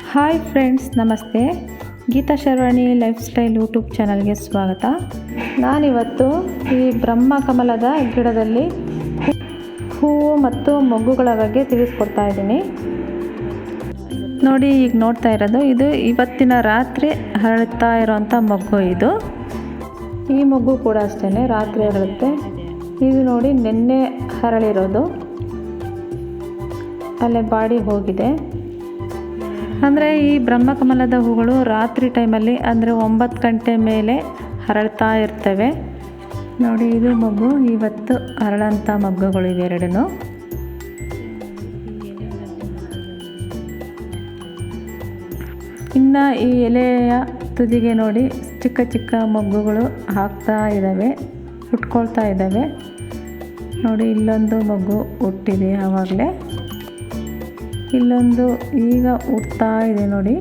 Hi friends, ನಮಸ್ತೆ. Geeta Sharvani lifestyle YouTube ಚಾನಲ್ಗೆ ಸ್ವಾಗತ. ನಾನಿವತ್ತು ಈ ಬ್ರಹ್ಮಕಮಲದ ಗಿಡದಲ್ಲಿ ಹೂವು ಮತ್ತು ಮೊಗ್ಗುಗಳ ಬಗ್ಗೆ ತಿಳಿಸ್ಕೊಡ್ತಾ ಇದ್ದೀನಿ. ನೋಡಿ, ಈಗ ನೋಡ್ತಾ ಇರೋದು ಇದು ಇವತ್ತಿನ ರಾತ್ರಿ ಹರಳುತ್ತಾ ಇರೋವಂಥ ಮೊಗ್ಗು. ಈ ಮೊಗ್ಗು ಕೂಡ ಅಷ್ಟೇ ರಾತ್ರಿ ಹರಳುತ್ತೆ. ಇದು ನೋಡಿ, ನಿನ್ನೆ ಹರಳಿರೋದು, ಅಲ್ಲೇ ಬಾಡಿ ಹೋಗಿದೆ. ಅಂದರೆ ಈ ಬ್ರಹ್ಮಕಮಲದ ಹೂಗಳು ರಾತ್ರಿ ಟೈಮಲ್ಲಿ ಅಂದರೆ 9 ಗಂಟೆ ಮೇಲೆ ಹರಳ್ತಾ ಇರ್ತವೆ. ನೋಡಿ, ಇದು ಮೊಗ್ಗು, ಇವತ್ತು ಹರಳಂಥ ಮೊಗ್ಗುಗಳು ಇವೆರಡೂ. ಇನ್ನು ಈ ಎಲೆಯ ತುದಿಗೆ ನೋಡಿ ಚಿಕ್ಕ ಚಿಕ್ಕ ಮೊಗ್ಗುಗಳು ಹಾಕ್ತಾ ಇದ್ದಾವೆ, ಹುಟ್ಕೊಳ್ತಾ ಇದ್ದಾವೆ. ನೋಡಿ, ಇಲ್ಲೊಂದು ಮೊಗ್ಗು ಹುಟ್ಟಿದೆ ಆವಾಗಲೇ, ಇಲ್ಲೊಂದು ಈಗ ಹುಟ್ತಾ ಇದೆ. ನೋಡಿ,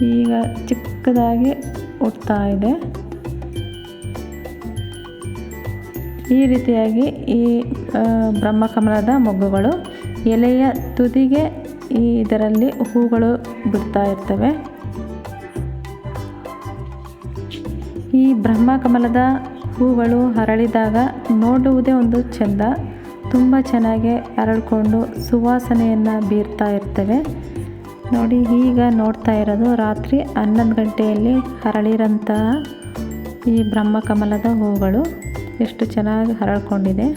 ಈಗ ಚಿಕ್ಕದಾಗಿ ಹುಟ್ತಾ ಇದೆ. ಈ ರೀತಿಯಾಗಿ ಈ ಬ್ರಹ್ಮಕಮಲದ ಮೊಗ್ಗುಗಳು ಎಲೆಯ ತುದಿಗೆ ಇದರಲ್ಲಿ ಹೂಗಳು ಬಿಡ್ತಾ ಇರ್ತವೆ. ಈ ಬ್ರಹ್ಮಕಮಲದ ಹೂಗಳು ಹರಳಿದಾಗ ನೋಡುವುದೇ ಒಂದು ಚೆಂದ. ತುಂಬ ಚೆನ್ನಾಗಿ ಹರಳ್ಕೊಂಡು ಸುವಾಸನೆಯನ್ನು ಬೀರ್ತಾ ಇರ್ತವೆ. ನೋಡಿ, ಈಗ ನೋಡ್ತಾ ಇರೋದು ರಾತ್ರಿ 11 ಗಂಟೆಯಲ್ಲಿ ಹರಳಿರೋಂತಹ ಈ ಬ್ರಹ್ಮಕಮಲದ ಹೂಗಳು ಎಷ್ಟು ಚೆನ್ನಾಗಿ ಹರಳ್ಕೊಂಡಿದೆ.